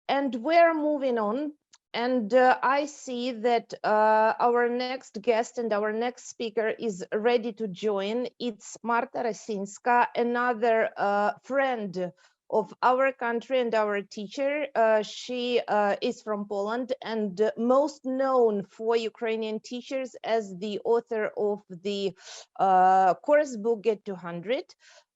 And we're moving on. And I see that our next guest and our next speaker is ready to join. It's Marta Rosińska, another friend of our country and our teacher. She is from Poland and most known for Ukrainian teachers as the author of the course book Get 200.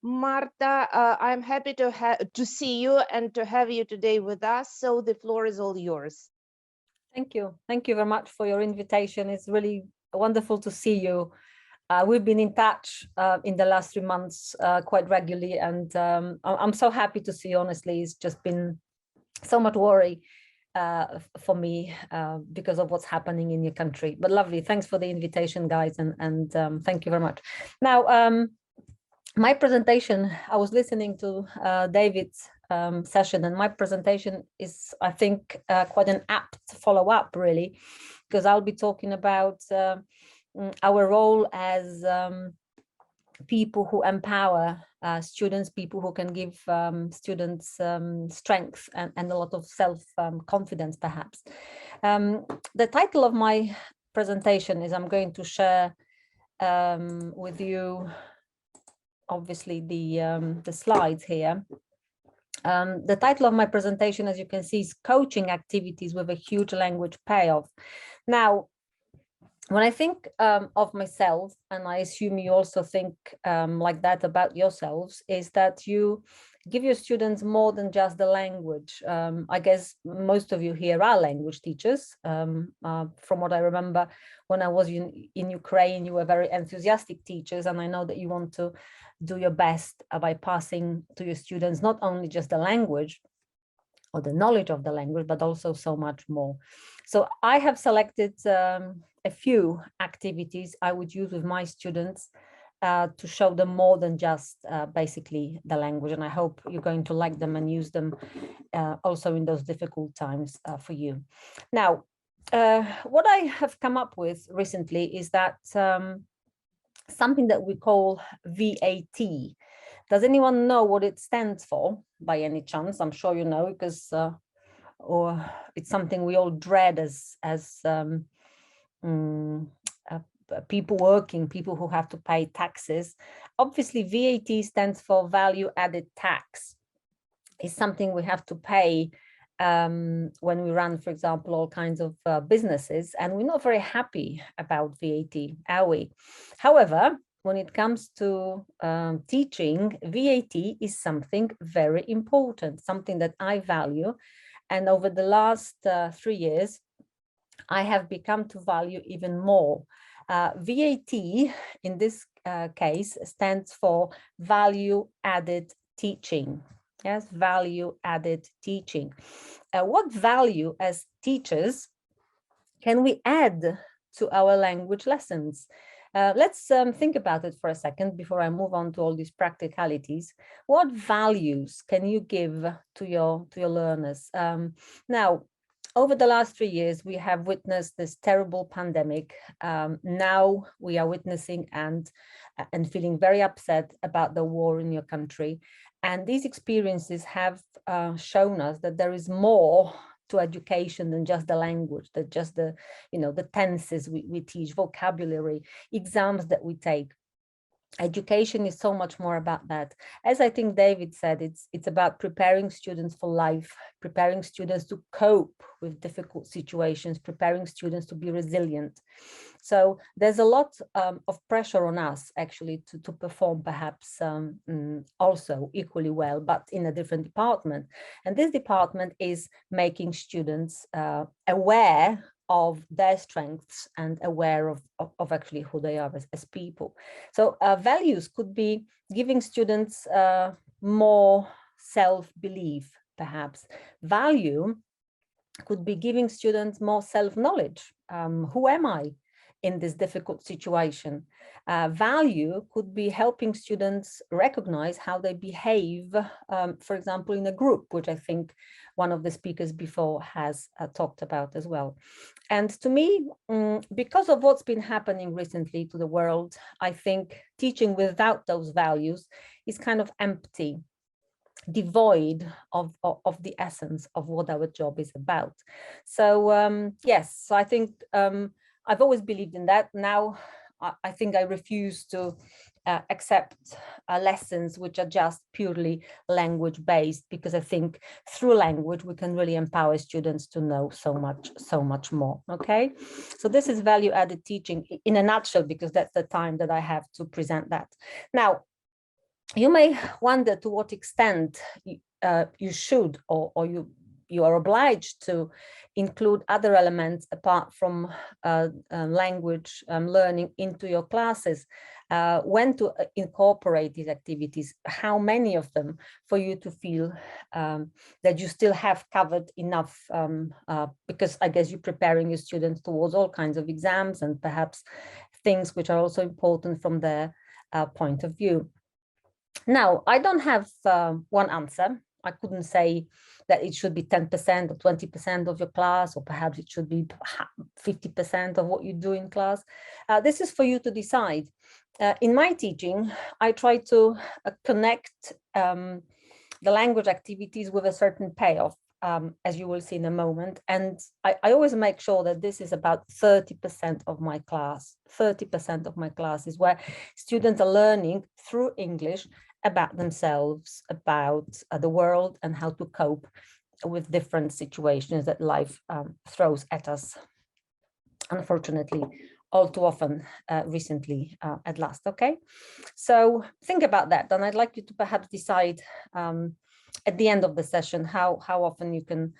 Marta, I'm happy to see you and to have you today with us. So the floor is all yours. Thank you. Thank you very much for your invitation. It's really wonderful to see you. We've been in touch in the last 3 months quite regularly, and I'm so happy to see you, honestly. It's just been so much worry for me because of what's happening in your country. But lovely. Thanks for the invitation, guys, and thank you very much. Now, my presentation, I was listening to David's session, and my presentation is, I think, quite an apt follow-up, really, because I'll be talking about our role as people who empower students, people who can give students strength and a lot of self-confidence, perhaps. The title of my presentation is, I'm going to share with you, obviously, the slides here. The title of my presentation, as you can see, is Coaching Activities with a Huge Language Payoff. Now, when I think of myself, and I assume you also think like that about yourselves, is that you give your students more than just the language. I guess most of you here are language teachers. From what I remember, when I was in Ukraine, you were very enthusiastic teachers, and I know that you want to do your best by passing to your students not only just the language or the knowledge of the language, but also so much more. So I have selected a few activities I would use with my students to show them more than just basically the language. And I hope you're going to like them and use them also in those difficult times for you. Now, what I have come up with recently is that something that we call VAT. Does anyone know what it stands for by any chance? I'm sure you know, because or it's something we all dread as people working, people who have to pay taxes. Obviously, VAT stands for value added tax. It's something we have to pay when we run, for example, all kinds of businesses, and we're not very happy about VAT, are we? However, when it comes to teaching, VAT is something very important, something that I value. And over the last 3 years, I have become to value even more. VAT, in this case, stands for value added teaching. Yes, value added teaching. What value as teachers can we add to our language lessons? Let's think about it for a second before I move on to all these practicalities. What values can you give to your learners? Now, over the last 3 years, we have witnessed this terrible pandemic. Now we are witnessing and feeling very upset about the war in your country. And these experiences have shown us that there is more to education than just the language, that just the, the tenses we teach, vocabulary, exams that we take. Education is so much more about that. As I think David said, it's about preparing students for life, preparing students to cope with difficult situations, preparing students to be resilient. So there's a lot of pressure on us actually to perform perhaps also equally well, but in a different department. And this department is making students aware of their strengths and aware of actually who they are as people. So values could be giving students more self-belief, perhaps. Value could be giving students more self-knowledge. Who am I in this difficult situation? Value could be helping students recognize how they behave, for example, in a group, which I think one of the speakers before has talked about as well. And to me, because of what's been happening recently to the world, I think teaching without those values is kind of empty. devoid of the essence of what our job is about. So yes, so I think I've always believed in that. Now I think I refuse to accept lessons which are just purely language based, because I think through language we can really empower students to know so much more. Okay, so this is value added teaching in a nutshell, because that's the time that I have to present that. Now, you may wonder to what extent you should or you are obliged to include other elements apart from language learning into your classes, when to incorporate these activities, how many of them, for you to feel that you still have covered enough, because I guess you're preparing your students towards all kinds of exams and perhaps things which are also important from their point of view. Now, I don't have one answer. I couldn't say that it should be 10% or 20% of your class, or perhaps it should be 50% of what you do in class. This is for you to decide. In my teaching, I try to connect the language activities with a certain payoff, as you will see in a moment. And I always make sure that this is about 30% of my class. 30% of my class is where students are learning through English about themselves, about the world, and how to cope with different situations that life throws at us, unfortunately, all too often recently at last. Okay, so think about that, and I'd like you to perhaps decide at the end of the session how often you can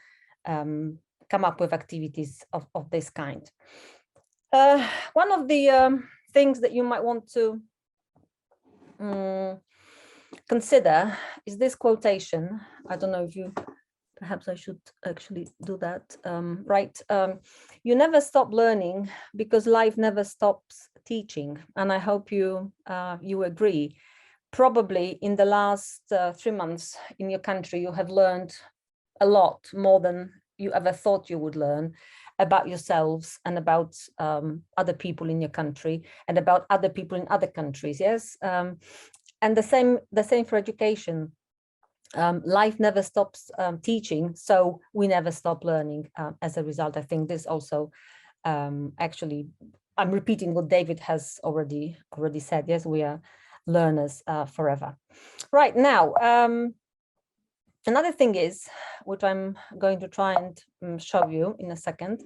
come up with activities of this kind. One of the things that you might want to consider is this quotation. I don't know if you, perhaps I should actually do that. Right. You never stop learning because life never stops teaching. And I hope you agree. Probably in the last 3 months in your country, you have learned a lot more than you ever thought you would learn about yourselves and about other people in your country and about other people in other countries. Yes. And the same for education. Life never stops teaching, so we never stop learning. As a result, I think this also actually, I'm repeating what David has already said. Yes, we are learners forever. Right now, another thing is, which I'm going to try and show you in a second,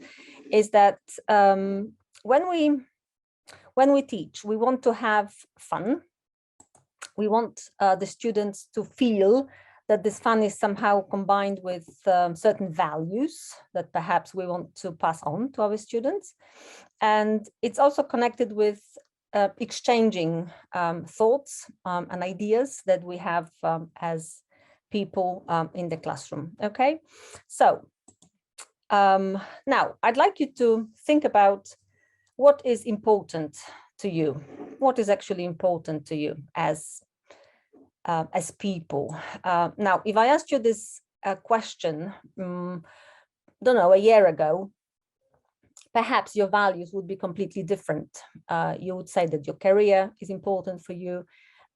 is that when we teach, we want to have fun. We want the students to feel that this fun is somehow combined with certain values that perhaps we want to pass on to our students. And it's also connected with exchanging thoughts and ideas that we have as people in the classroom. Okay, so now I'd like you to think about what is important to you. What is actually important to you as people? Now, if I asked you this question, don't know, a year ago, perhaps your values would be completely different. You would say that your career is important for you.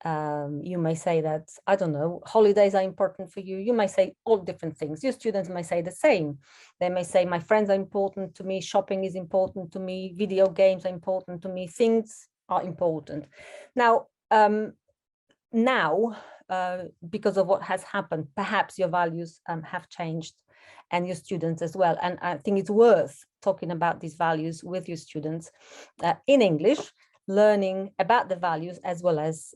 You may say that, I don't know, holidays are important for you. You may say all different things. Your students may say the same. They may say, my friends are important to me, shopping is important to me, video games are important to me, things are important. Now, because of what has happened, perhaps your values have changed, and your students as well. And I think it's worth talking about these values with your students in English, learning about the values as well as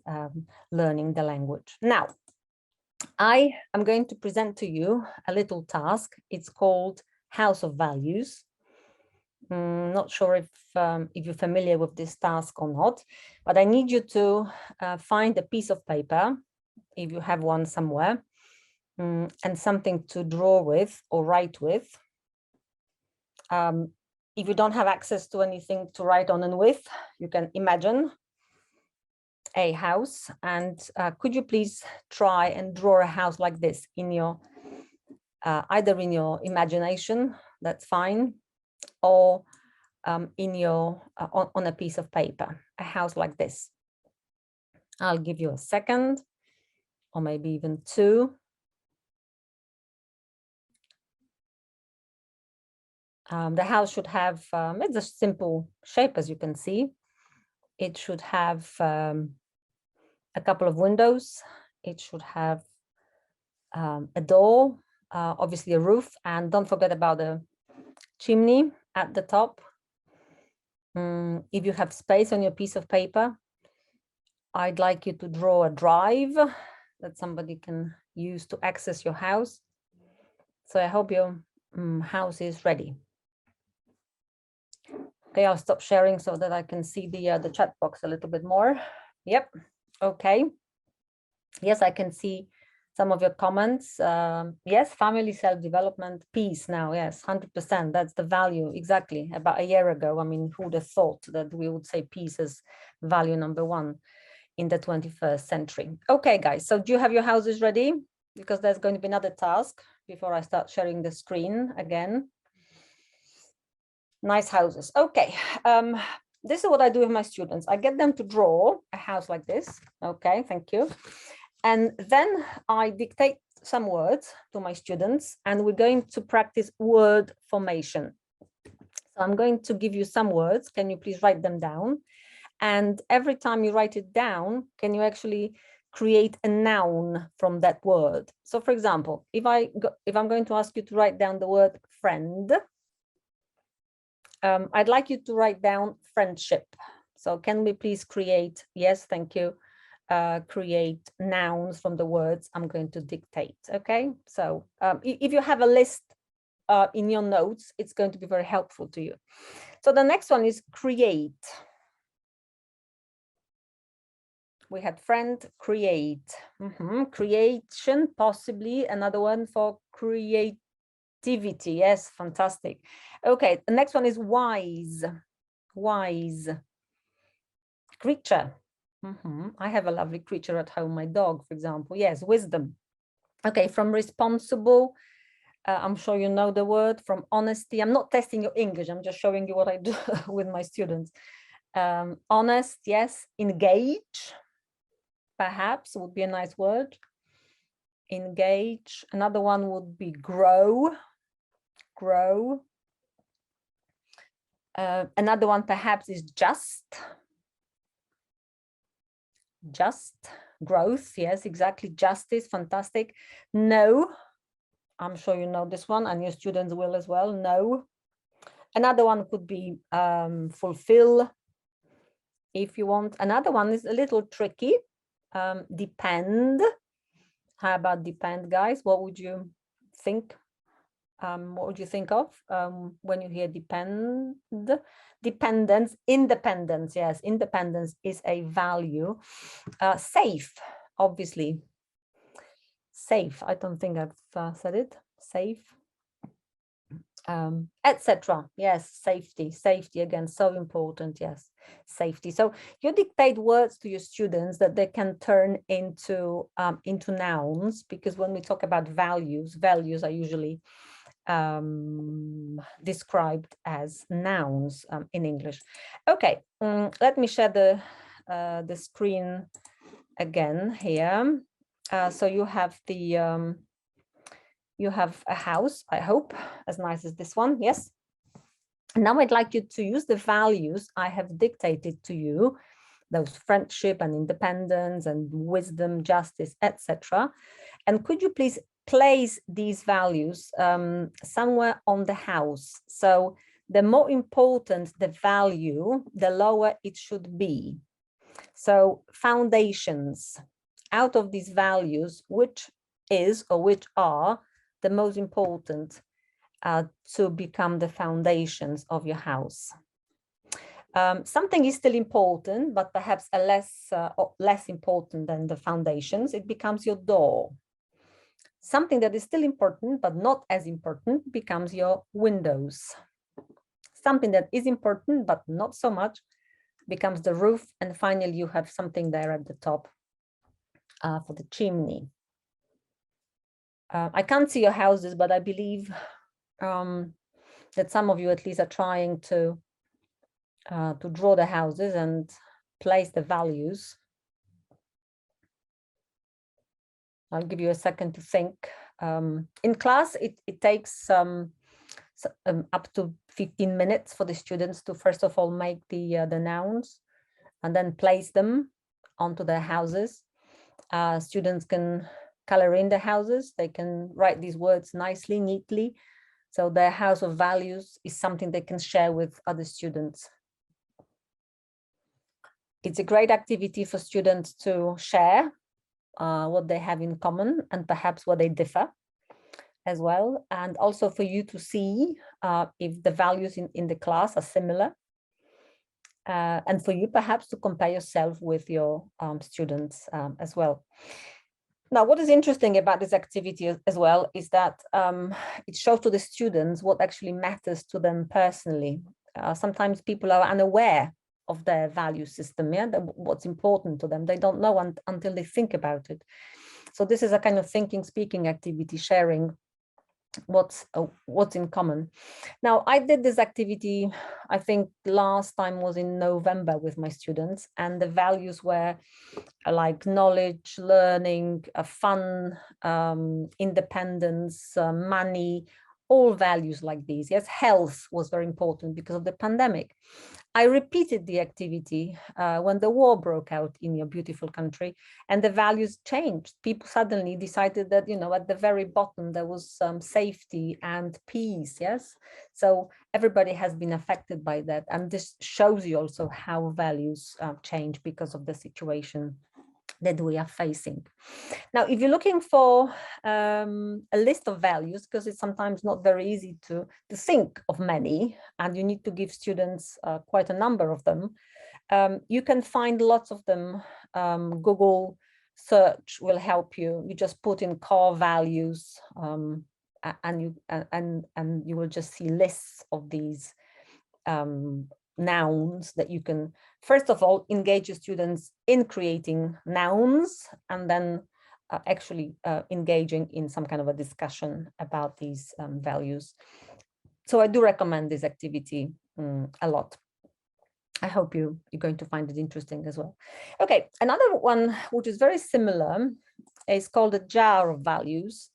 learning the language. Now, I am going to present to you a little task. It's called House of Values. Not sure if you're familiar with this task or not, but I need you to find a piece of paper, if you have one somewhere, and something to draw with or write with. If you don't have access to anything to write on and with, you can imagine a house. And could you please try and draw a house like this in your, either in your imagination, that's fine, or in your on a piece of paper, a house like this. I'll give you a second, or maybe even 2. The house should have, it's a simple shape, as you can see. It should have a couple of windows. It should have a door, obviously a roof, and don't forget about the chimney at the top. If you have space on your piece of paper, I'd like you to draw a drive that somebody can use to access your house. So I hope your house is ready. Okay, I'll stop sharing so that I can see the chat box a little bit more. Yep, okay. Yes, I can see some of your comments. Yes, family self-development, peace now, yes, 100%, that's the value, exactly. About a year ago, I mean, who would have thought that we would say peace as value number one in the 21st century. Okay, guys, so do you have your houses ready? Because there's going to be another task before I start sharing the screen again. Nice houses. Okay, this is what I do with my students. I get them to draw a house like this. Okay, thank you. And then I dictate some words to my students, and we're going to practice word formation. So I'm going to give you some words. Can you please write them down? And every time you write it down, can you actually create a noun from that word? So for example, if I'm going to ask you to write down the word friend, I'd like you to write down friendship. So can we please create, yes, thank you, create nouns from the words I'm going to dictate, okay? So if you have a list in your notes, it's going to be very helpful to you. So the next one is create. We had friend, create. Creation, possibly another one for creativity. Yes, fantastic. Okay, the next one is wise. Wise. Creature. I have a lovely creature at home, my dog, for example. Yes, wisdom. Okay, from responsible, I'm sure you know the word. From honesty, I'm not testing your English, I'm just showing you what I do with my students. Honest, yes. Engage, perhaps, would be a nice word. Engage. Another one would be grow. Grow. Another one perhaps is just. Just. Growth, yes, exactly. Justice, fantastic. No, I'm sure you know this one, and your students will as well. No. Another one could be fulfill, if you want. Another one is a little tricky. Depend. How about depend, guys? What would you think? What would you think of when you hear depend? Dependence, independence. Yes, independence is a value. Safe, obviously. Safe. I don't think I've said it. Safe. Etc. Yes, safety. Safety again, so important. Yes, safety. So you dictate words to your students that they can turn into nouns, because when we talk about values, values are usually described as nouns in English. Okay, let me share the screen again here. So you have the you have a house, I hope, as nice as this one. Yes. Now I'd like you to use the values I have dictated to you, those friendship and independence and wisdom, justice, etc. And could you please place these values somewhere on the house? So the more important the value, the lower it should be. So foundations, out of these values, which is or which are the most important to become the foundations of your house. Something is still important, but perhaps a less important than the foundations. It becomes your door. Something that is still important, but not as important, becomes your windows. Something that is important, but not so much, becomes the roof. And finally, you have something there at the top for the chimney. I can't see your houses, but I believe that some of you at least are trying to draw the houses and place the values. I'll give you a second to think. In class, it takes some up to 15 minutes for the students to first of all make the nouns and then place them onto their houses. Students can color in the houses. They can write these words nicely, neatly. So their house of values is something they can share with other students. It's a great activity for students to share what they have in common and perhaps what they differ as well. And also for you to see if the values in the class are similar. And for you perhaps to compare yourself with your students as well. Now, what is interesting about this activity as well is that it shows to the students what actually matters to them personally. Sometimes people are unaware of their value system, yeah, what's important to them. They don't know until they think about it. So this is a kind of thinking, speaking activity, sharing what's in common. Now, I did this activity, I think last time was in November with my students, and the values were like knowledge, learning, fun, independence, money, all values like these. Yes, health was very important because of the pandemic. I repeated the activity when the war broke out in your beautiful country, and the values changed. People suddenly decided that, you know, at the very bottom there was safety and peace. Yes, so everybody has been affected by that, and this shows you also how values change because of the situation that we are facing. Now, if you're looking for a list of values, because it's sometimes not very easy to think of many, and you need to give students quite a number of them, you can find lots of them. Google search will help you. You just put in core values, and you will just see lists of these nouns that you can, first of all, engage your students in creating nouns, and then actually engaging in some kind of a discussion about these values. So I do recommend this activity a lot. I hope you're going to find it interesting as well. Okay, another one which is very similar is called a jar of values.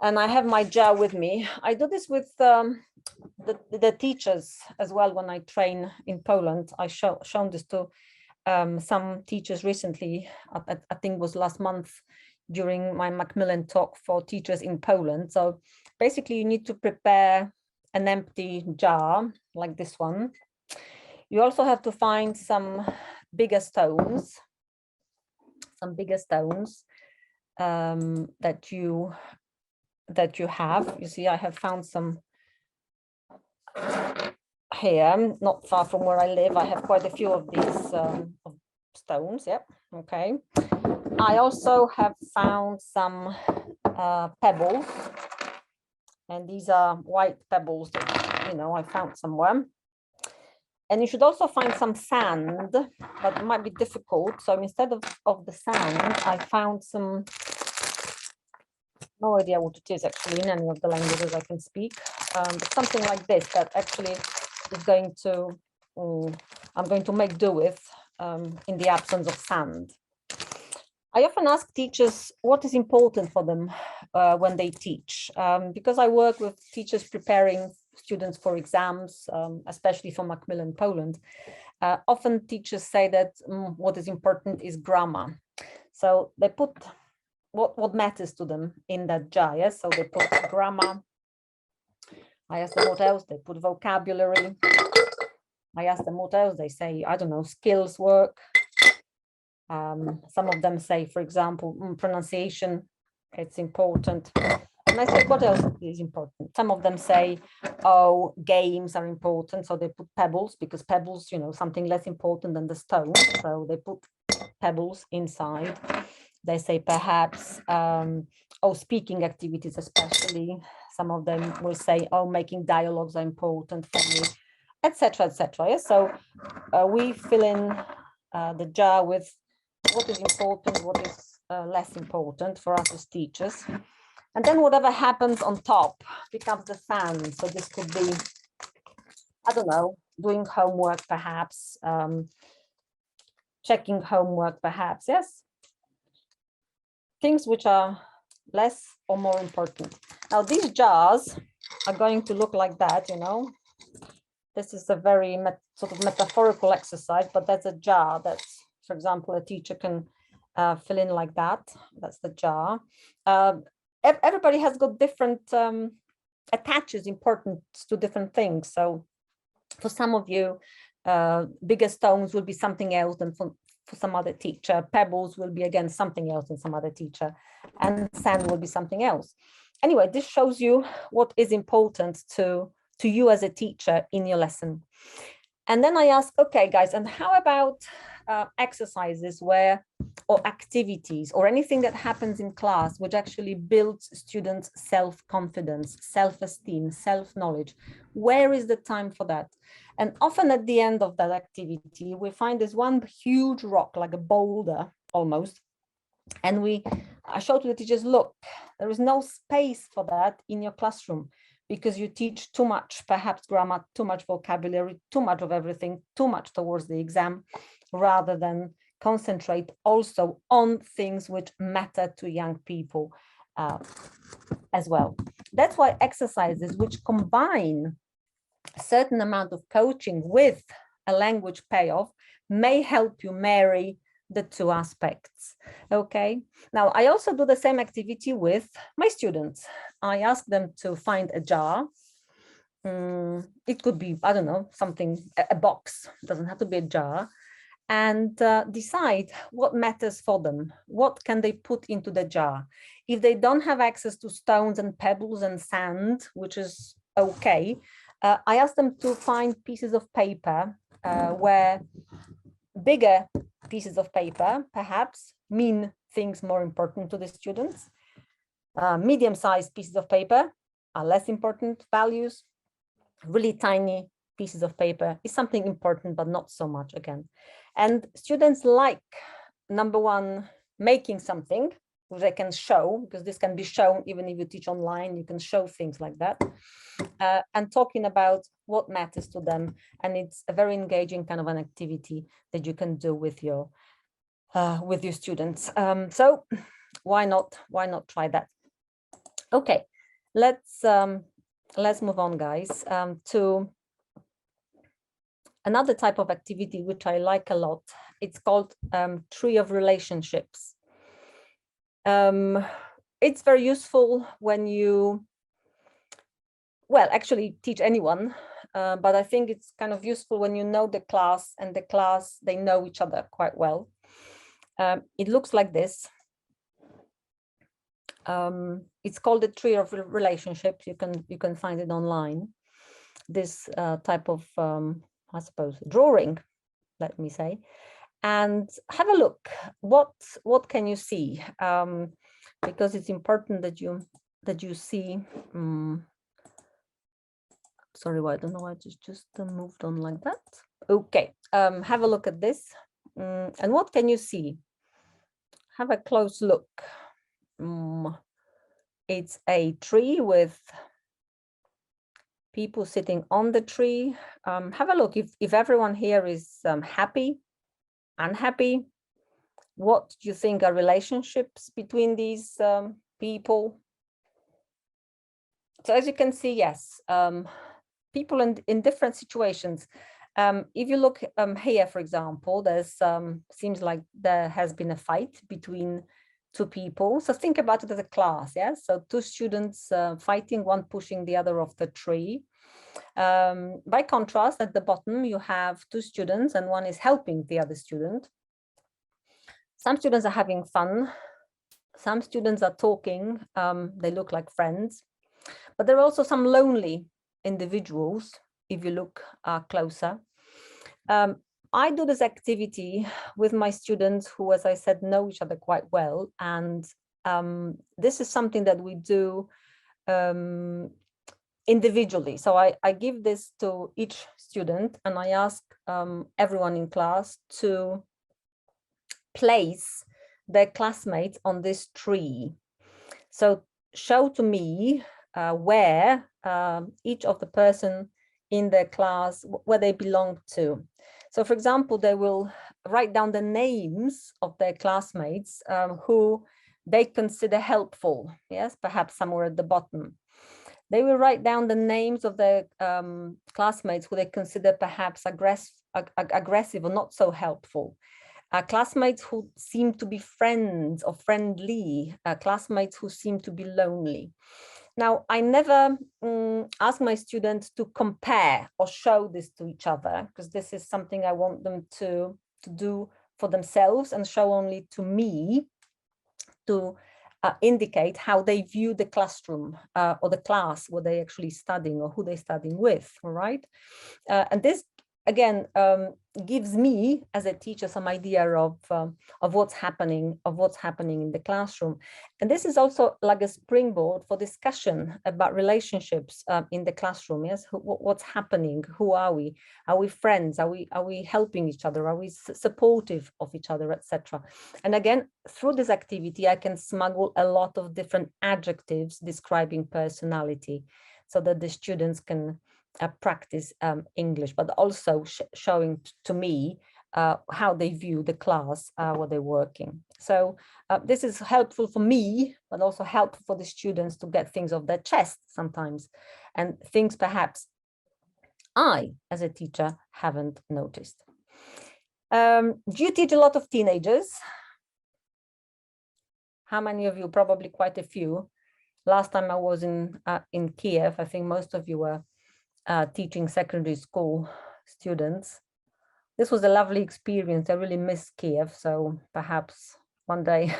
And I have my jar with me. I do this with the teachers as well when I train in Poland. I shown this to some teachers recently. I think it was last month during my Macmillan talk for teachers in Poland. So basically you need to prepare an empty jar like this one. You also have to find some bigger stones, that you have. You see, I have found some here, not far from where I live. I have quite a few of these stones. Yep. Okay. I also have found some pebbles, and these are white pebbles that, you know, I found somewhere. And you should also find some sand, but it might be difficult. So instead of the sand, I found some, no idea what it is actually in any of the languages I can speak, but something like this that actually is going to, I'm going to make do with in the absence of sand. I often ask teachers what is important for them when they teach, because I work with teachers preparing students for exams, especially for Macmillan Poland. Often teachers say that what is important is grammar. So they put what matters to them in that jar. Yes? So they put grammar. I ask them what else. They put vocabulary. I ask them what else. They say, I don't know, skills work. Some of them say, for example, pronunciation, it's important. And I say, what else is important? Some of them say, oh, games are important. So they put pebbles, because pebbles, you know, something less important than the stone. So they put pebbles inside. They say perhaps, oh, speaking activities especially. Some of them will say, oh, making dialogues are important for me, etc., etc. Yeah? So we fill in the jar with what is important, what is less important for us as teachers. And then whatever happens on top becomes the sand. So this could be, I don't know, doing homework perhaps, checking homework perhaps, yes? Things which are less or more important. Now these jars are going to look like that, you know. This is a very sort of metaphorical exercise, but that's a jar. That's, for example, a teacher can fill in like that. That's the jar. Everybody has got different attaches importance to different things. So for some of you, bigger stones will be something else than for some other teacher. Pebbles will be again something else than some other teacher, and sand will be something else. Anyway, this shows you what is important to you as a teacher in your lesson. And then I ask, okay, guys, and how about exercises or activities or anything that happens in class which actually builds students' self-confidence, self-esteem, self-knowledge? Where is the time for that? And often at the end of that activity, we find this one huge rock, like a boulder almost. And I show to the teachers, look, there is no space for that in your classroom, because you teach too much, perhaps grammar, too much vocabulary, too much of everything, too much towards the exam, rather than concentrate also on things which matter to young people as well. That's why exercises which combine a certain amount of coaching with a language payoff may help you marry the two aspects. Okay, now I also do the same activity with my students. I ask them to find a jar. It could be, I don't know, something, a box, it doesn't have to be a jar, and decide what matters for them. What can they put into the jar? If they don't have access to stones and pebbles and sand, which is okay, I ask them to find pieces of paper where bigger pieces of paper perhaps mean things more important to the students. Medium-sized pieces of paper are less important values. Really tiny pieces of paper is something important, but not so much again. And students like, number one, making something which they can show, because this can be shown even if you teach online, you can show things like that, and talking about what matters to them. And it's a very engaging kind of an activity that you can do with your students. So why not try that? Okay, let's move on, guys, to another type of activity which I like a lot. It's called Tree of Relationships. It's very useful when you, well, actually teach anyone, but I think it's kind of useful when you know the class and the class, they know each other quite well. It looks like this. It's called the Tree of Relationships. You can find it online. This type of, I suppose, drawing, let me say, and have a look. What can you see? Because it's important that you see. Sorry, I don't know why I just moved on like that. Okay, have a look at this. And what can you see? Have a close look. It's a tree with people sitting on the tree. Have a look if everyone here is happy, unhappy. What do you think are relationships between these people? So as you can see, yes, people in different situations. If you look here, for example, there's seems like there has been a fight between two people. So think about it as a class, yeah? So two students fighting, one pushing the other off the tree. By contrast, at the bottom, you have two students and one is helping the other student. Some students are having fun. Some students are talking. They look like friends. But there are also some lonely individuals, if you look closer. I do this activity with my students who, as I said, know each other quite well. And this is something that we do individually. So I give this to each student and I ask everyone in class to place their classmates on this tree. So show to me where each of the person in their class, where they belong to. So for example, they will write down the names of their classmates who they consider helpful, yes, perhaps somewhere at the bottom. They will write down the names of their classmates who they consider perhaps aggressive or not so helpful. Classmates who seem to be friends or friendly, classmates who seem to be lonely. Now, I never ask my students to compare or show this to each other, because this is something I want them to do for themselves and show only to me, to indicate how they view the classroom or the class, what they actually studying or who they're studying with, all right? And this, again, gives me as a teacher some idea of what's happening in the classroom. And this is also like a springboard for discussion about relationships in the classroom. Yes, what's happening? Who are we? Are we friends? Are we helping each other? Are we supportive of each other, etc.? And again, through this activity, I can smuggle a lot of different adjectives describing personality, so that the students can practice English, but also showing to me how they view the class where they're working. So this is helpful for me, but also helpful for the students to get things off their chest sometimes, and things perhaps I, as a teacher, haven't noticed. Do you teach a lot of teenagers? How many of you? Probably quite a few. Last time I was in Kiev, I think most of you were teaching secondary school students. This was a lovely experience. I really miss Kiev, so perhaps one day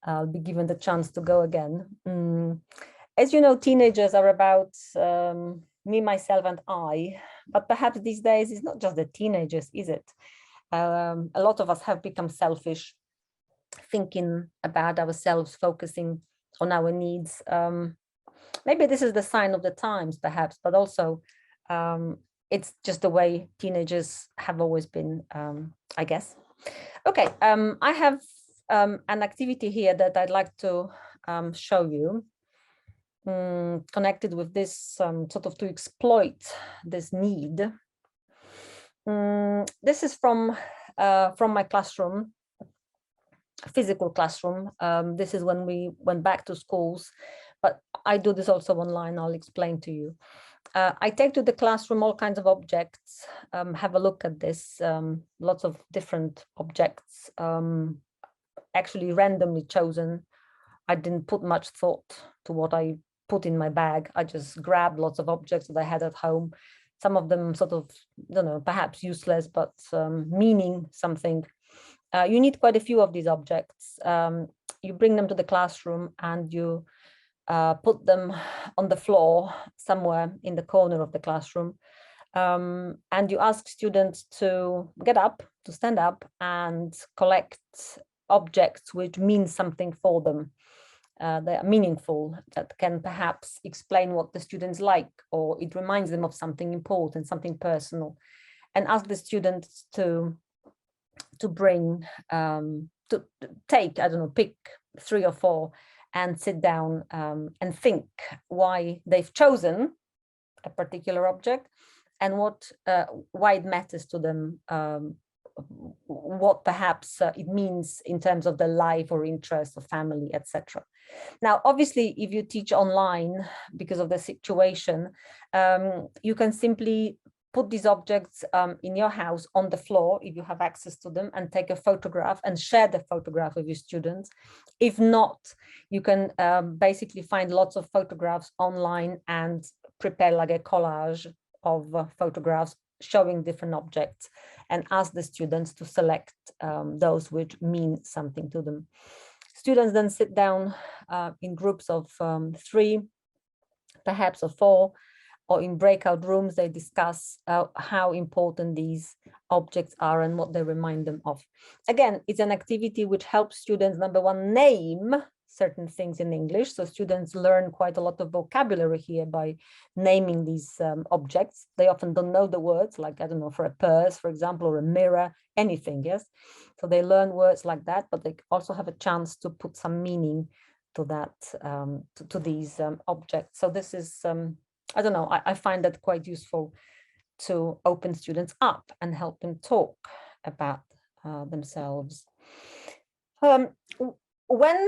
I'll be given the chance to go again. As you know, teenagers are about me, myself, and I, but perhaps these days it's not just the teenagers, is it? A lot of us have become selfish, thinking about ourselves, focusing on our needs. Maybe this is the sign of the times, perhaps, but also it's just the way teenagers have always been, I guess. Okay, I have an activity here that I'd like to show you, connected with this sort of to exploit this need. This is from my classroom, physical classroom. This is when we went back to schools, but I do this also online. I'll explain to you. I take to the classroom all kinds of objects. Have a look at this. Lots of different objects, actually randomly chosen. I didn't put much thought to what I put in my bag. I just grabbed lots of objects that I had at home. Some of them sort of, I don't know, perhaps useless, but meaning something. You need quite a few of these objects. You bring them to the classroom and you put them on the floor somewhere in the corner of the classroom. And you ask students to get up, to stand up and collect objects which mean something for them. They are meaningful, that can perhaps explain what the students like, or it reminds them of something important, something personal. And ask the students to bring, to take, I don't know, pick 3 or 4 and sit down and think why they've chosen a particular object and what why it matters to them, what perhaps it means in terms of their life or interest or family, etc. Now, obviously, if you teach online because of the situation, you can simply put these objects in your house on the floor if you have access to them, and take a photograph and share the photograph with your students. If not, you can basically find lots of photographs online and prepare like a collage of photographs showing different objects, and ask the students to select those which mean something to them. Students then sit down in groups of 3, perhaps, or 4, or in breakout rooms. They discuss how important these objects are and what they remind them of. Again, it's an activity which helps students, number one, name certain things in English. So students learn quite a lot of vocabulary here by naming these objects. They often don't know the words, like, I don't know, for a purse, for example, or a mirror, anything, yes? So they learn words like that, but they also have a chance to put some meaning to that, to these objects. So this is, I don't know, I find that quite useful to open students up and help them talk about themselves. When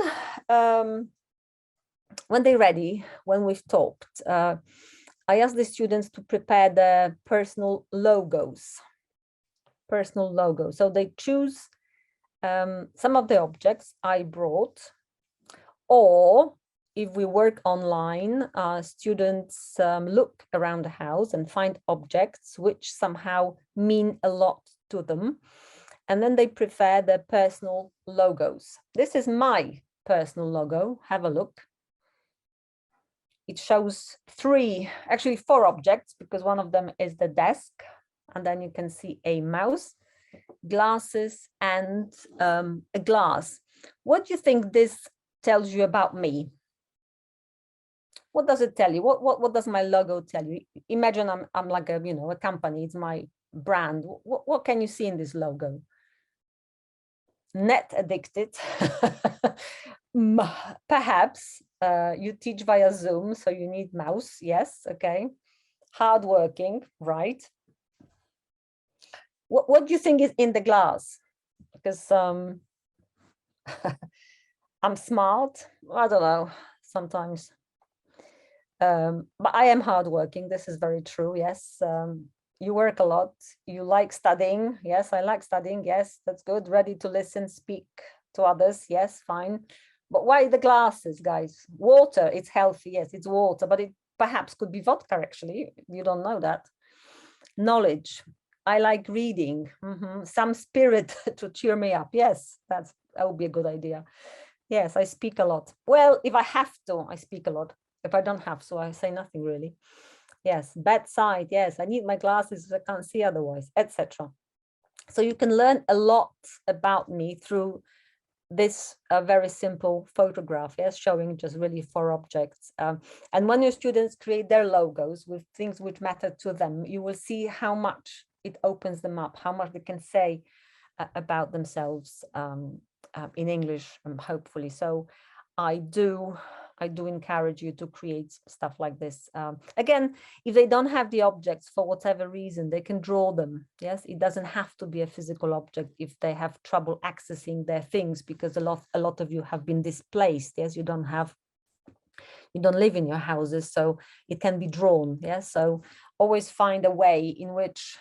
when they're ready, when we've talked, I ask the students to prepare their personal logos. Personal logo. So they choose some of the objects I brought, or if we work online, students look around the house and find objects which somehow mean a lot to them, and then they prepare their personal logos. This is my personal logo. Have a look. It shows actually four objects, because one of them is the desk, and then you can see a mouse, glasses, and a glass. What do you think this tells you about me? What does it tell you? What does my logo tell you? Imagine I'm like a company. It's my brand. What can you see in this logo? Net addicted. Perhaps you teach via Zoom, so you need mouse. Yes, okay. Hardworking, right? What do you think is in the glass? Because I'm smart. I don't know, sometimes. But I am hardworking. This is very true. Yes. You work a lot. You like studying. Yes, I like studying. Yes, that's good. Ready to listen, speak to others. Yes, fine. But why the glasses, guys? Water, it's healthy. Yes, it's water, but it perhaps could be vodka, actually. You don't know that. Knowledge. I like reading. Some spirit to cheer me up. Yes, that would be a good idea. Yes, I speak a lot. Well, if I have to, I speak a lot. If I don't have to, I say nothing really. Yes, bedside. Yes, I need my glasses. I can't see otherwise, etc. So you can learn a lot about me through this very simple photograph, yes, showing just really four objects. And when your students create their logos with things which matter to them, you will see how much it opens them up, how much they can say about themselves in English, hopefully. So I do encourage you to create stuff like this. Again, if they don't have the objects for whatever reason, they can draw them. Yes, it doesn't have to be a physical object if they have trouble accessing their things, because a lot of you have been displaced. Yes, you don't live in your houses, so it can be drawn. Yes, so always find a way in which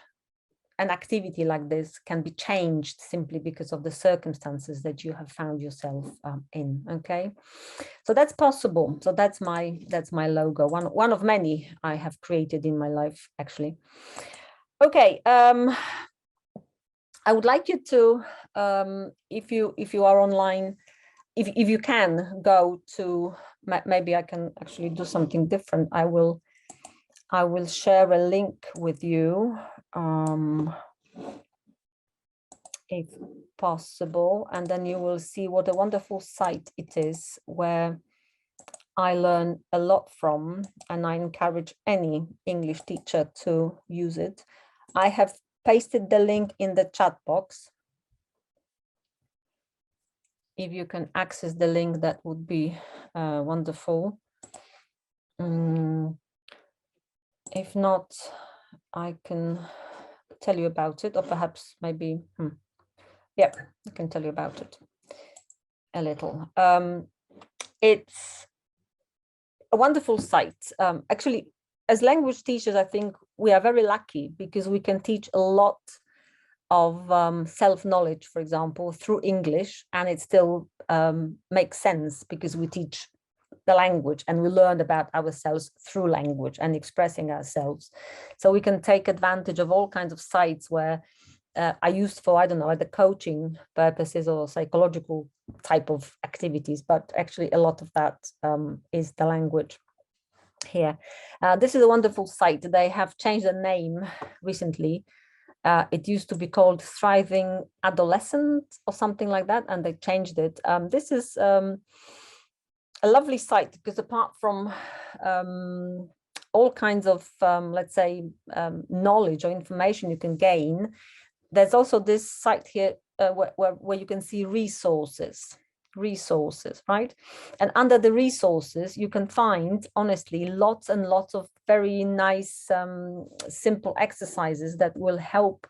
an activity like this can be changed simply because of the circumstances that you have found yourself in. Okay, so that's possible. So that's my logo, one of many I have created in my life, actually. Okay, I would like you to, if you are online, if you can go to, maybe I can actually do something different. I will share a link with you, if possible, and then you will see what a wonderful site it is, where I learn a lot from, and I encourage any English teacher to use it. I have pasted the link in the chat box. If you can access the link, that would be wonderful. If not, I can tell you about it, or perhaps maybe, yeah, I can tell you about it a little. It's a wonderful site. Actually, as language teachers, I think we are very lucky, because we can teach a lot of self-knowledge, for example, through English, and it still makes sense, because we teach the language and we learn about ourselves through language and expressing ourselves. So we can take advantage of all kinds of sites where are used for, I don't know, either coaching purposes or psychological type of activities, but actually a lot of that is the language here. This is a wonderful site. They have changed the name recently. It used to be called Thriving Adolescent or something like that, and they changed it. This is a lovely site, because apart from all kinds of, let's say, knowledge or information you can gain, there's also this site here where you can see resources, right? And under the resources, you can find, honestly, lots and lots of very nice, simple exercises that will help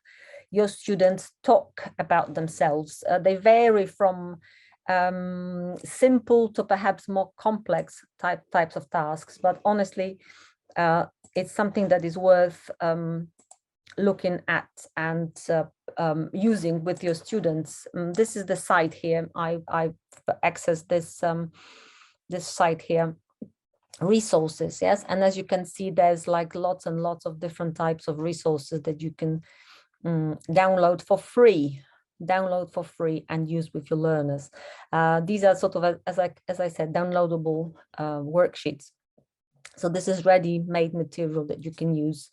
your students talk about themselves. They vary from simple to perhaps more complex types of tasks, but honestly, it's something that is worth looking at and using with your students. This is the site here. I've accessed this this site here, resources, yes, and as you can see, there's like lots and lots of different types of resources that you can download for free and use with your learners. These are sort of, as I said, downloadable worksheets. So this is ready-made material that you can use.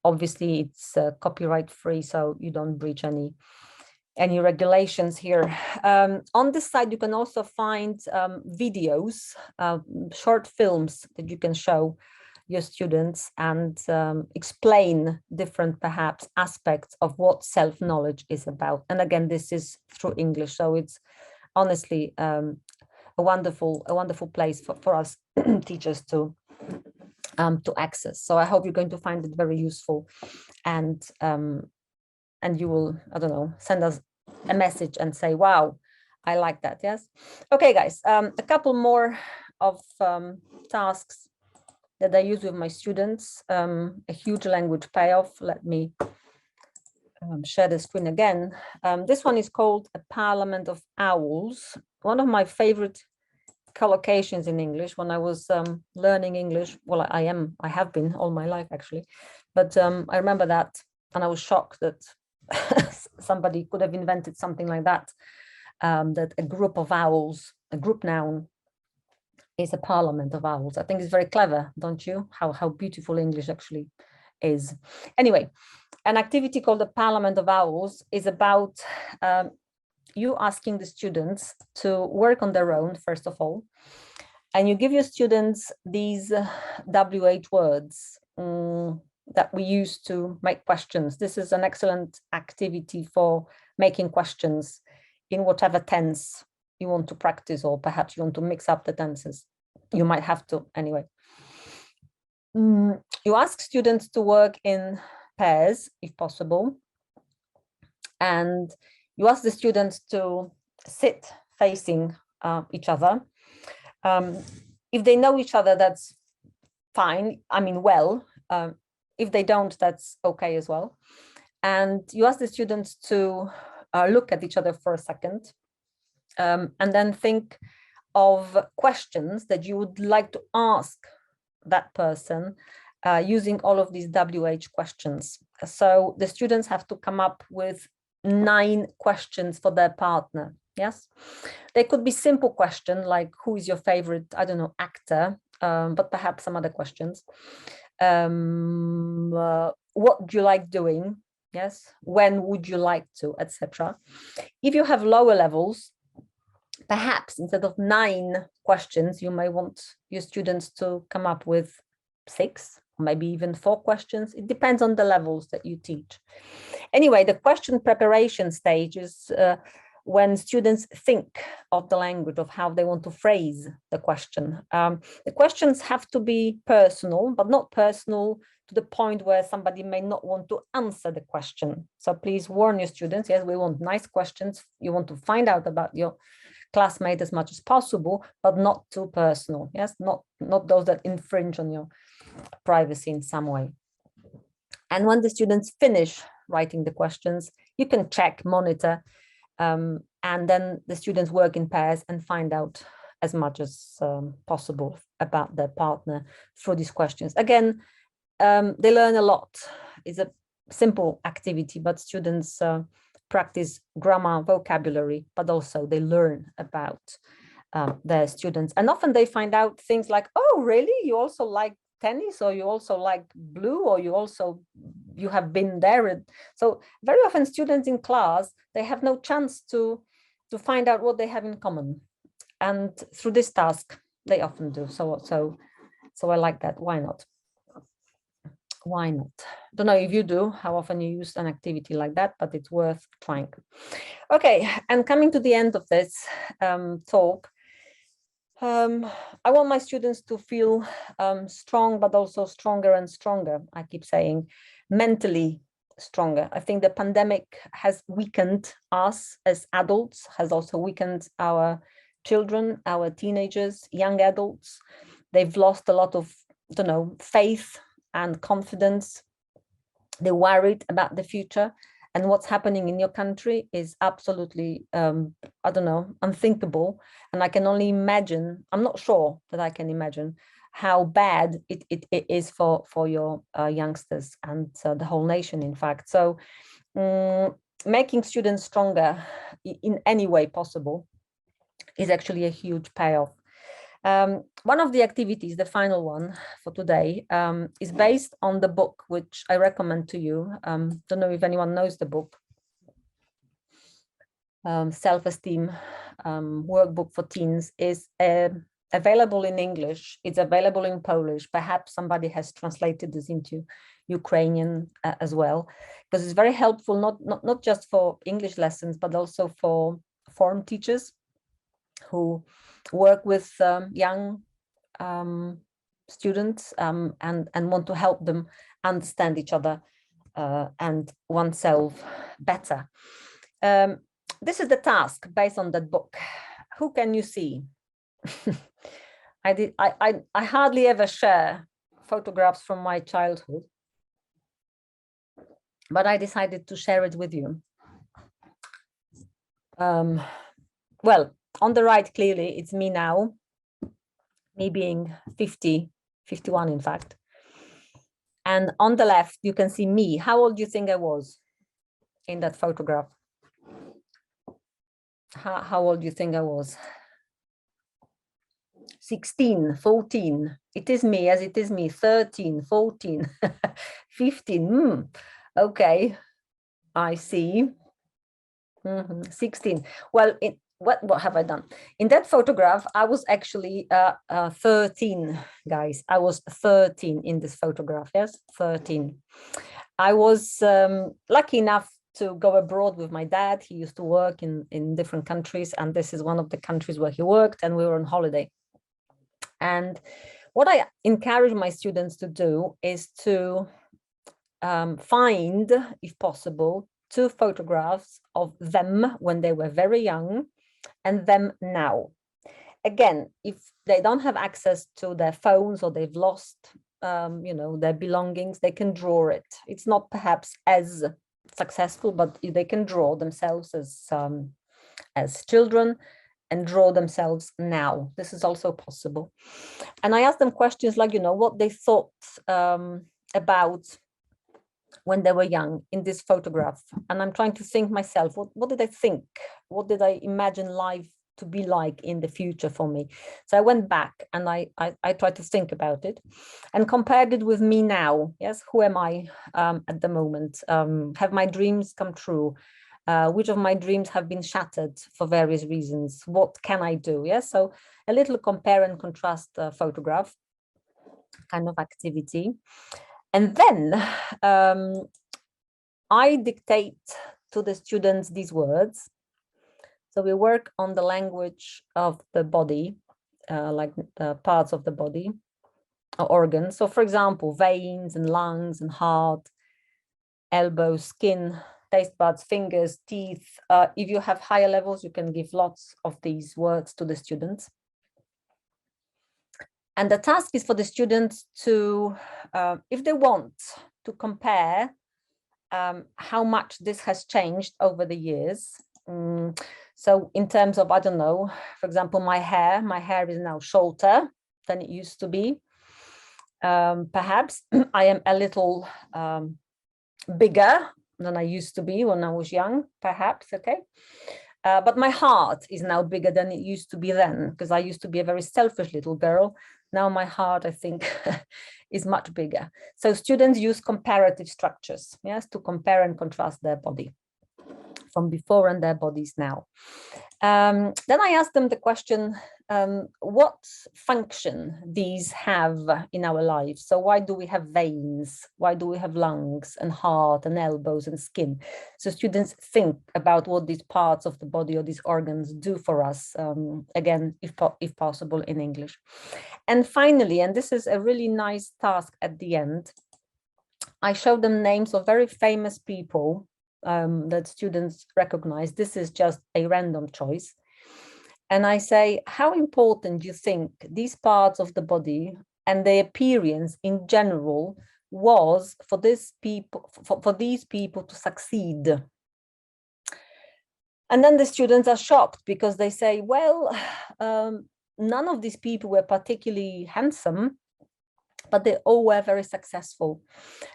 Obviously, it's copyright free, so you don't breach any regulations here. On this side, you can also find videos, short films that you can show your students and explain different perhaps aspects of what self-knowledge is about. And again, this is through English, so it's honestly a wonderful place for us teachers to access. So I hope you're going to find it very useful, and you will, I don't know, send us a message and say, wow, I like that. Yes. Okay, guys, a couple more of tasks that I use with my students. A huge language payoff. Let me share the screen again. This one is called A Parliament of Owls. One of my favorite collocations in English when I was learning English. Well, I have been all my life actually, but I remember that, and I was shocked that somebody could have invented something like that, that a group of owls, a group noun, is a parliament of owls. I think it's very clever, don't you? How beautiful English actually is. Anyway, an activity called the Parliament of Owls is about you asking the students to work on their own, first of all, and you give your students these WH words that we use to make questions. This is an excellent activity for making questions in whatever tense you want to practice, or perhaps you want to mix up the tenses. You might have to anyway. You ask students to work in pairs, if possible, and you ask the students to sit facing each other. If they know each other, that's fine. I mean, well, if they don't, that's okay as well. And you ask the students to look at each other for a second, and then think of questions that you would like to ask that person using all of these WH questions. So the students have to come up with 9 questions for their partner. Yes, they could be simple questions like, who is your favorite, I don't know, actor, but perhaps some other questions. What do you like doing? Yes, when would you like to, etc. If you have lower levels, perhaps instead of 9 questions, you may want your students to come up with 6, maybe even 4 questions. It depends on the levels that you teach. Anyway, the question preparation stage is when students think of the language, of how they want to phrase the question. The questions have to be personal, but not personal to the point where somebody may not want to answer the question. So please warn your students, yes, we want nice questions. You want to find out about your classmate as much as possible, but not too personal. Yes, not those that infringe on your privacy in some way. And when the students finish writing the questions, you can check, monitor, and then the students work in pairs and find out as much as possible about their partner through these questions. Again, they learn a lot. It's a simple activity, but students practice grammar, vocabulary, but also they learn about their students. And often they find out things like, oh, really? You also like tennis, or you also like blue, or you have been there. So very often students in class, they have no chance to find out what they have in common. And through this task, they often do. So I like that. Why not? Why not? Don't know if you do, how often you use an activity like that, but it's worth trying. Okay, and coming to the end of this talk, I want my students to feel strong, but also stronger and stronger. I keep saying mentally stronger. I think the pandemic has weakened us as adults, has also weakened our children, our teenagers, young adults. They've lost a lot of, I don't know, faith and confidence. They're worried about the future. And what's happening in your country is absolutely, I don't know, unthinkable. And I can only imagine, I'm not sure that I can imagine how bad it is for your youngsters and the whole nation, in fact. So making students stronger in any way possible is actually a huge payoff. One of the activities, the final one for today, is based on the book, which I recommend to you. Don't know if anyone knows the book. Self-esteem workbook for teens is available in English. It's available in Polish. Perhaps somebody has translated this into Ukrainian as well, because it's very helpful, not just for English lessons, but also for form teachers who work with young students and want to help them understand each other and oneself better. This is the task based on that book. Who can you see? I hardly ever share photographs from my childhood, but I decided to share it with you. Well, on the right, clearly, it's me now, me being 50, 51, in fact. And on the left, you can see me. How old do you think I was in that photograph? How old do you think I was? 16, 14. It is me, as it is me. 13, 14, 15. Okay, I see. 16. Well, what have I done? In that photograph, I was actually 13, guys. I was 13 in this photograph, yes, 13. I was lucky enough to go abroad with my dad. He used to work in different countries, and this is one of the countries where he worked, and we were on holiday. And what I encourage my students to do is to find, if possible, 2 photographs of them when they were very young and them now. Again, if they don't have access to their phones or they've lost, you know, their belongings, they can draw it. It's not perhaps as successful, but they can draw themselves as children and draw themselves now. This is also possible. And I asked them questions like, you know, what they thought about when they were young in this photograph. And I'm trying to think myself, what did I think? What did I imagine life to be like in the future for me? So I went back and I tried to think about it and compared it with me now. Yes, who am I at the moment? Have my dreams come true? Which of my dreams have been shattered for various reasons? What can I do? Yes, so a little compare and contrast photograph kind of activity. And then I dictate to the students these words. So we work on the language of the body, like parts of the body, or organs. So for example, veins and lungs and heart, elbows, skin, taste buds, fingers, teeth. If you have higher levels, you can give lots of these words to the students. And the task is for the students to, if they want, to compare how much this has changed over the years. So in terms of, I don't know, for example, my hair is now shorter than it used to be. Perhaps I am a little bigger than I used to be when I was young, perhaps, okay? But my heart is now bigger than it used to be then, because I used to be a very selfish little girl. Now my heart, I think, is much bigger. So students use comparative structures, yes, to compare and contrast their body from before and their bodies now. Then I asked them the question, what function these have in our lives? So why do we have veins? Why do we have lungs and heart and elbows and skin? So students think about what these parts of the body or these organs do for us, again, if possible, in English. And finally, and this is a really nice task at the end, I showed them names of very famous people that students recognize. This is just a random choice. and I say, how important do you think these parts of the body and their appearance in general was for these people, for these people to succeed? And then the students are shocked because they say, well, none of these people were particularly handsome, but they all were very successful.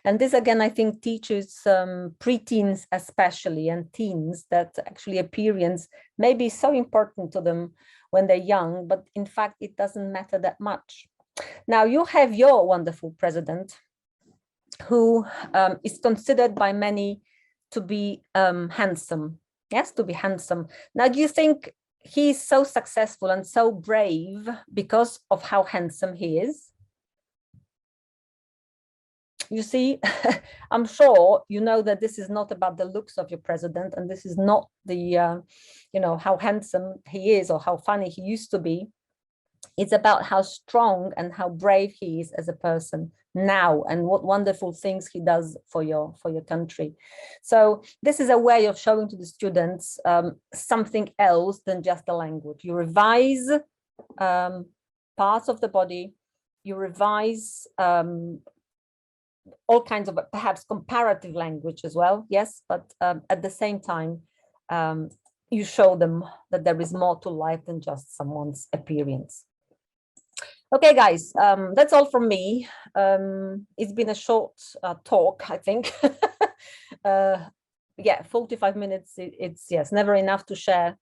And this, again, I think teaches preteens especially and teens that actually appearance may be so important to them when they're young, but in fact, it doesn't matter that much. Now, you have your wonderful president, who is considered by many to be handsome. Yes, to be handsome. Now, do you think he's so successful and so brave because of how handsome he is? You see, I'm sure you know that this is not about the looks of your president, and this is not the, you know, how handsome he is or how funny he used to be. It's about how strong and how brave he is as a person now, and what wonderful things he does for your country. So this is a way of showing to the students something else than just the language. You revise parts of the body, you revise all kinds of perhaps comparative language as well, yes, but at the same time, you show them that there is more to life than just someone's appearance. Okay, guys, that's all from me. It's been a short talk, I think. Yeah, 45 minutes, it's yes, never enough to share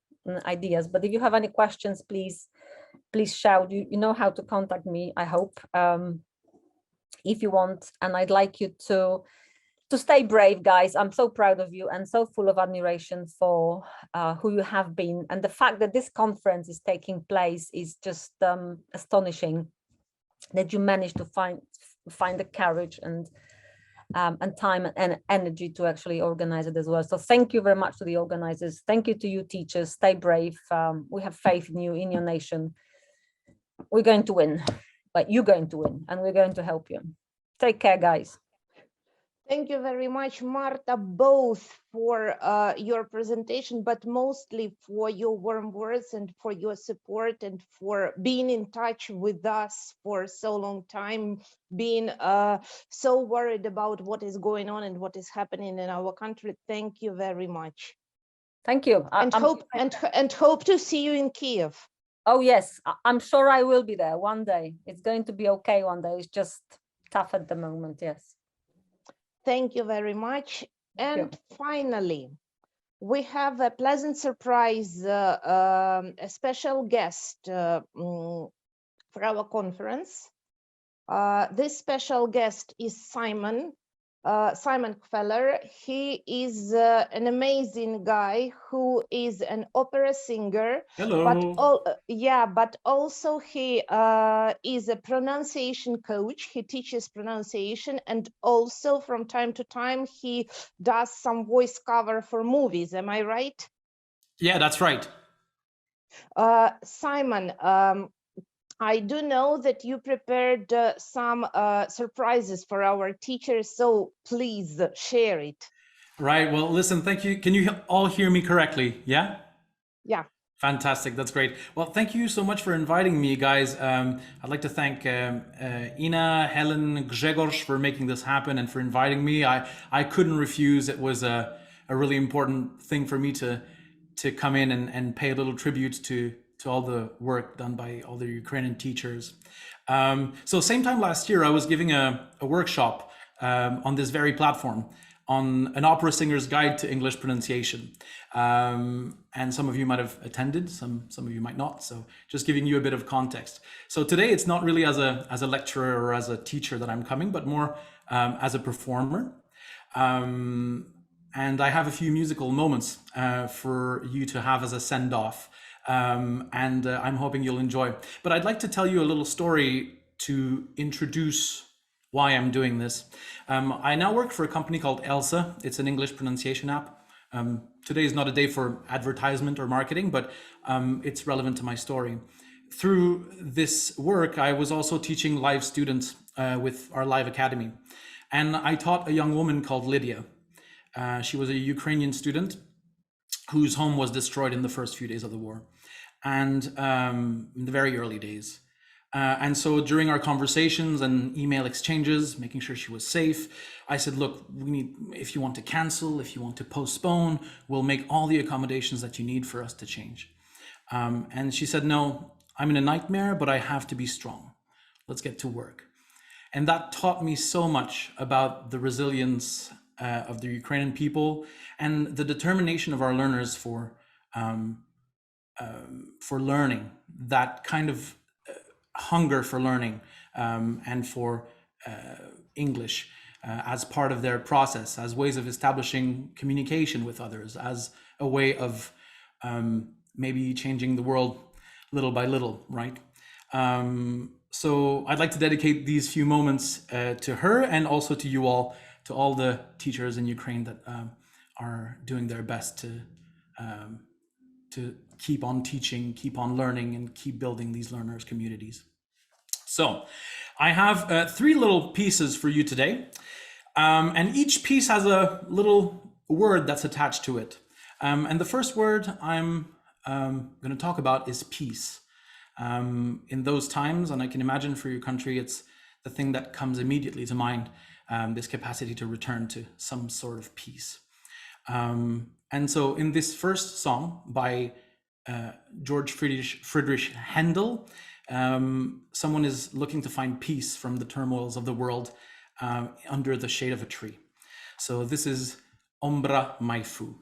ideas, but if you have any questions, please shout. You know how to contact me, I hope. If you want, and I'd like you to stay brave, guys. I'm so proud of you and so full of admiration for who you have been, and the fact that this conference is taking place is just astonishing, that you managed to find the courage and time and energy to actually organize it as well. So thank you very much to the organizers. Thank you to you, teachers. Stay brave. We have faith in you, in your nation. We're going to win. But you're going to win, and we're going to help you. Take care, guys. Thank you very much, Marta, both for your presentation, but mostly for your warm words and for your support and for being in touch with us for so long time, being so worried about what is going on and what is happening in our country. Thank you very much. Thank you. And hope to see you in Kiev. Oh, yes, I'm sure I will be there one day. It's going to be okay one day. It's just tough at the moment, yes. Thank you very much. And finally, we have a pleasant surprise, a special guest for our conference. This special guest is Simon Gfeller. He is an amazing guy who is an opera singer. Hello. But also he is a pronunciation coach. He teaches pronunciation, and also from time to time he does some voice cover for movies. Am I right? Yeah, that's right. Simon, I do know that you prepared some surprises for our teachers, so please share it. Right. Well, listen, thank you. Can you all hear me correctly? Yeah? Yeah. Fantastic. That's great. Well, thank you so much for inviting me, guys. I'd like to thank Ina, Helen, Grzegorz for making this happen and for inviting me. I couldn't refuse. It was a really important thing for me to come in and pay a little tribute to all the work done by all the Ukrainian teachers. So same time last year, I was giving a workshop on this very platform on an opera singer's guide to English pronunciation. And some of you might have attended, some of you might not. So just giving you a bit of context. So today it's not really as a lecturer or as a teacher that I'm coming, but more as a performer. And I have a few musical moments for you to have as a send-off. And I'm hoping you'll enjoy. But I'd like to tell you a little story to introduce why I'm doing this. I now work for a company called Elsa. It's an English pronunciation app. Today is not a day for advertisement or marketing, but it's relevant to my story. Through this work, I was also teaching live students with our live academy. And I taught a young woman called Lydia. She was a Ukrainian student whose home was destroyed in the first few days of the war. and in the very early days. And so during our conversations and email exchanges, making sure she was safe, I said, look, if you want to cancel, if you want to postpone, we'll make all the accommodations that you need for us to change. And she said, no, I'm in a nightmare, but I have to be strong. Let's get to work. And that taught me so much about the resilience of the Ukrainian people and the determination of our learners for learning, that kind of hunger for learning and for English as part of their process, as ways of establishing communication with others, as a way of maybe changing the world little by little, right? So I'd like to dedicate these few moments to her and also to you all, to all the teachers in Ukraine that are doing their best to keep on teaching, keep on learning, and keep building these learners' communities. So I have 3 little pieces for you today, and each piece has a little word that's attached to it. And the first word I'm going to talk about is peace. In those times, and I can imagine for your country, it's the thing that comes immediately to mind, this capacity to return to some sort of peace. And so in this first song by George Friedrich Handel, someone is looking to find peace from the turmoils of the world under the shade of a tree. So this is Ombra mai fu.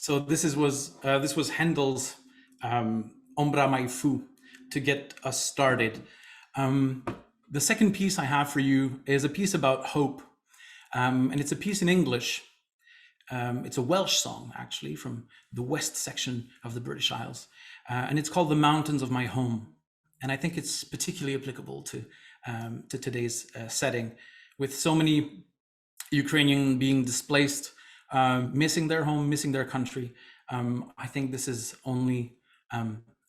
So this was Handel's Ombra mai fu to get us started. The second piece I have for you is a piece about hope, and it's a piece in English. It's a Welsh song, actually, from the west section of the British Isles, and it's called "The Mountains of My Home." And I think it's particularly applicable to today's setting, with so many Ukrainian being displaced, missing their home, missing their country. I think this is only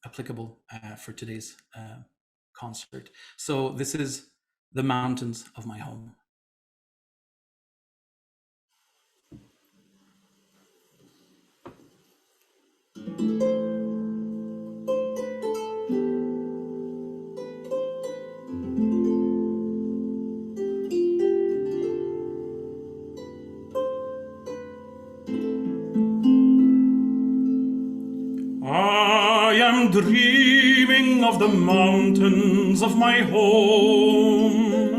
applicable for today's concert. So this is The Mountains of My Home. I am dreaming of the mountains of my home,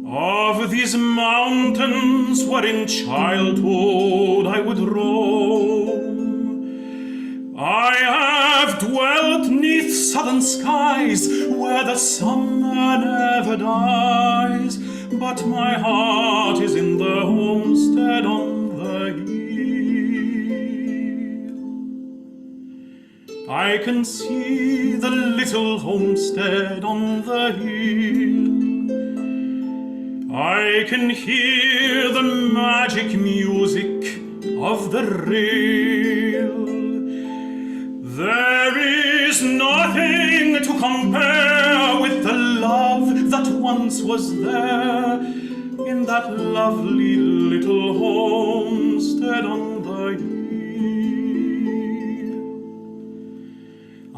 of these mountains where in childhood I would roam. I have dwelt 'neath southern skies where the summer never dies, but my heart is in the homestead on the hill. I can see the little homestead on the hill. I can hear the magic music of the rill. There is nothing to compare with the love that once was there in that lovely little homestead on the hill.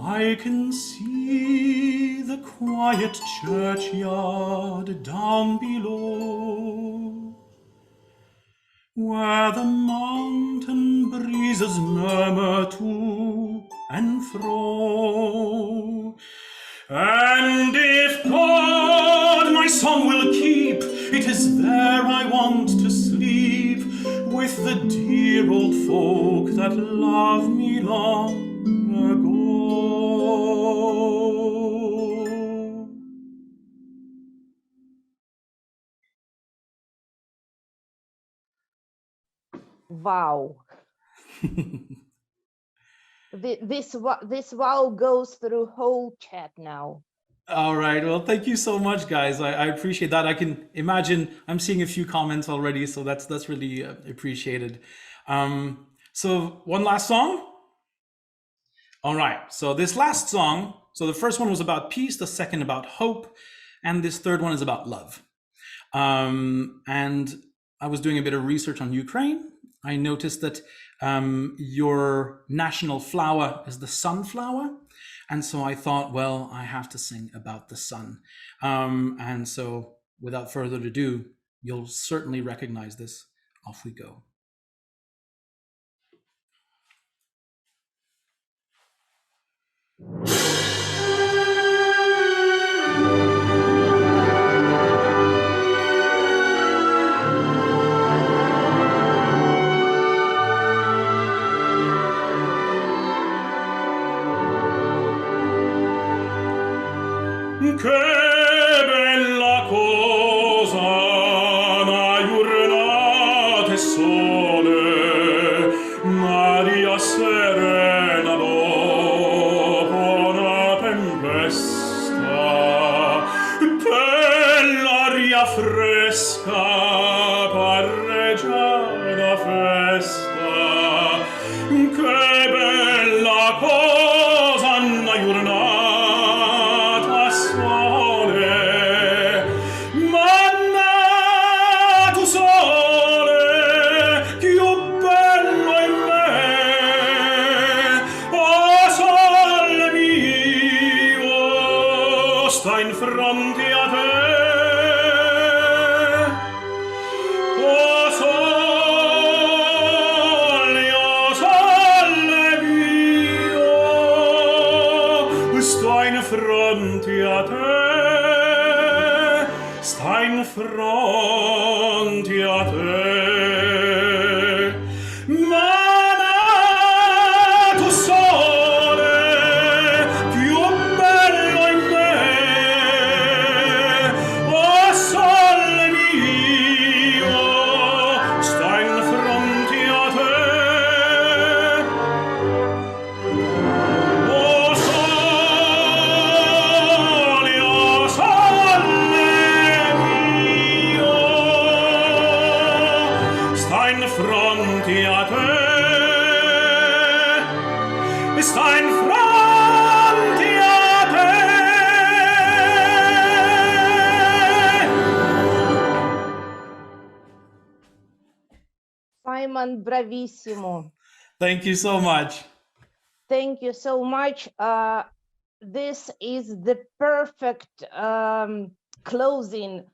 I can see the quiet churchyard down below, where the mountain breezes murmur to and fro. And if God my song will keep, it is there I want to sleep, with the dear old folk that love me long ago. Wow. This wow goes through whole chat now. All right. Well, thank you so much, guys. I appreciate that. I can imagine I'm seeing a few comments already, so that's really appreciated. So one last song. All right. So this last song. So the first one was about peace, the second about hope, and this third one is about love. And I was doing a bit of research on Ukraine. I noticed that your national flower is the sunflower. And so I thought, well, I have to sing about the sun. And so without further ado, you'll certainly recognize this. Off we go. Che bella cosa una giornata e sole, Maria serena dopo una tempesta, bell'aria fresca parreggiata festa, che bella cosa una giornata. Fronte a te, ma tu sole più bello in me, oh sole mio, sta in fronte a te, oh sole mio. Simon, bravissimo. Thank you so much. Thank you so much. This is the perfect closing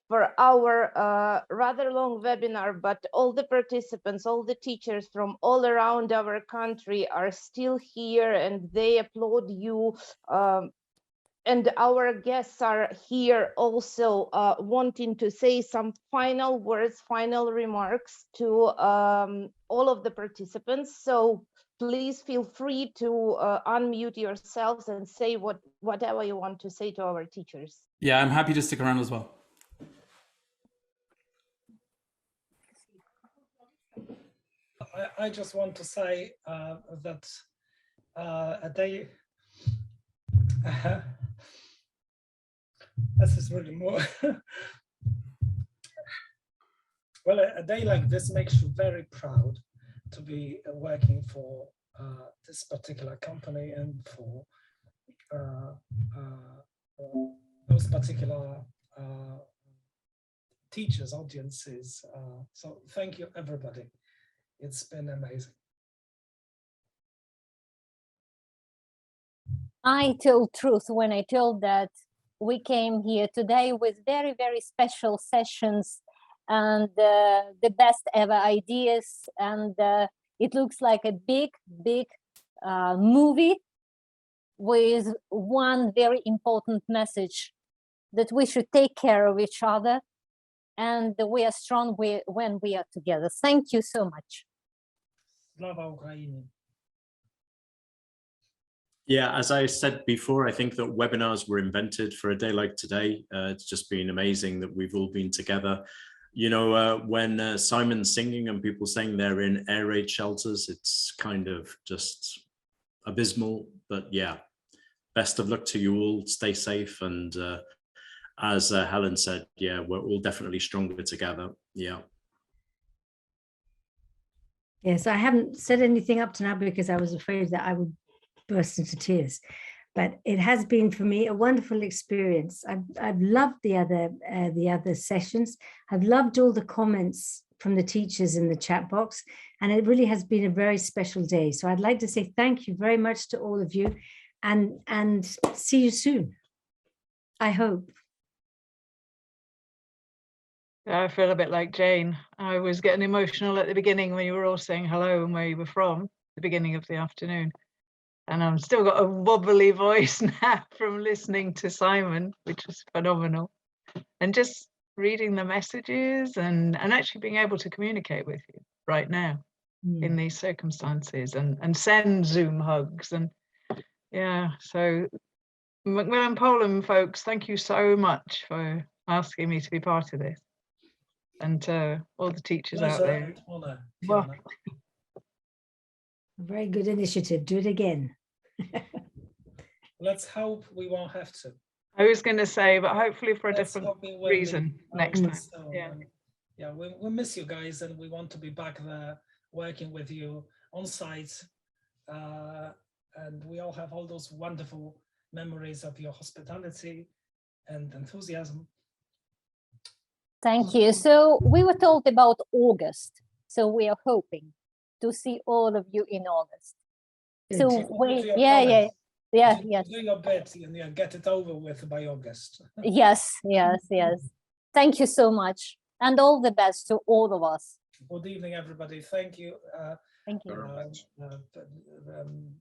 for our rather long webinar, but all the participants, all the teachers from all around our country are still here and they applaud you. And our guests are here also wanting to say some final words, final remarks to all of the participants. So please feel free to unmute yourselves and say whatever you want to say to our teachers. Yeah, I'm happy to stick around as well. I just want to say that a day, this is really more, well, a day like this makes you very proud to be working for this particular company and for those particular teachers, audiences. So thank you, everybody. It's been amazing. I told truth when I told that we came here today with very, very special sessions and the best ever ideas. And it looks like a big, big movie with one very important message, that we should take care of each other and we are strong when we are together. Thank you so much. Slava Ukraini. Yeah, as I said before, I think that webinars were invented for a day like today. It's just been amazing that we've all been together. You know, when Simon's singing and people saying they're in air raid shelters, it's kind of just abysmal. But yeah, best of luck to you all. Stay safe. And as Helen said, yeah, we're all definitely stronger together. Yeah. Yes, I haven't said anything up to now because I was afraid that I would burst into tears, but it has been for me a wonderful experience. I've loved the other sessions. I've loved all the comments from the teachers in the chat box, and it really has been a very special day. So I'd like to say thank you very much to all of you, and see you soon, I hope. I feel a bit like Jane. I was getting emotional at the beginning when you were all saying hello and where you were from, the beginning of the afternoon. And I've still got a wobbly voice now from listening to Simon, which was phenomenal. And just reading the messages and actually being able to communicate with you right now in these circumstances and send Zoom hugs. And yeah, so Macmillan Poland folks, thank you so much for asking me to be part of this. And all the teachers out there. Well, A very good initiative. Do it again. Let's hope we won't have to. I was going to say, but hopefully for a Let's different hope we will reason be next time. soon. Yeah. Yeah, we miss you guys, and we want to be back there working with you on site. And we all have all those wonderful memories of your hospitality and enthusiasm. Thank you. So we were told about August. So we are hoping to see all of you in August. So yes. Do your bit and get it over with by August. Yes. Thank you so much. And all the best to all of us. Good evening, everybody. Thank you. Thank you.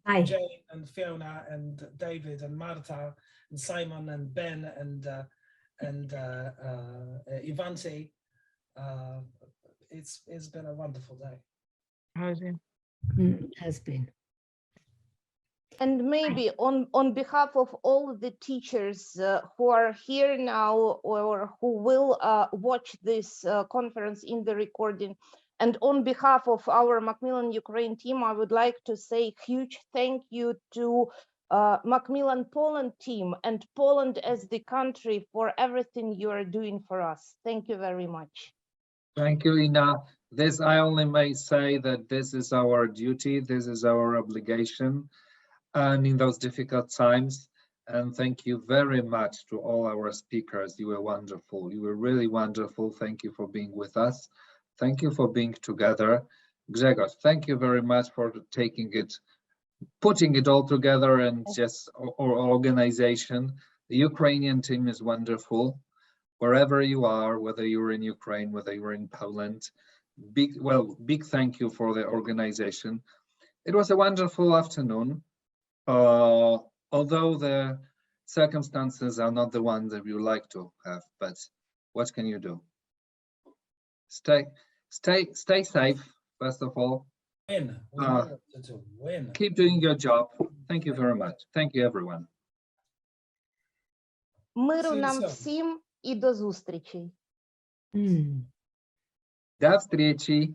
Hi. Jane and Fiona and David and Marta and Simon and Ben and Ivanti. It's been a wonderful day. Has been. And maybe on behalf of all the teachers who are here now or who will watch this conference in the recording, and on behalf of our Macmillan Ukraine team, I would like to say huge thank you to Macmillan Poland team and Poland as the country for everything you are doing for us. Thank you very much. Thank you, Ina. This I only may say that this is our duty, this is our obligation, and in those difficult times. And thank you very much to all our speakers. You were wonderful. You were really wonderful. Thank you for being with us. Thank you for being together. Grzegorz, thank you very much for putting it all together and just our organization. The Ukrainian team is wonderful. Wherever you are, whether you're in Ukraine, whether you're in Poland, big thank you for the organization. It was a wonderful afternoon. Although the circumstances are not the ones that you like to have, but what can you do? Stay safe, first of all. Win. We know what to do. Win. Keep doing your job. Thank you very much. Thank you, everyone. Миру See you нам soon. всім і до зустрічей. Mm. До встречи.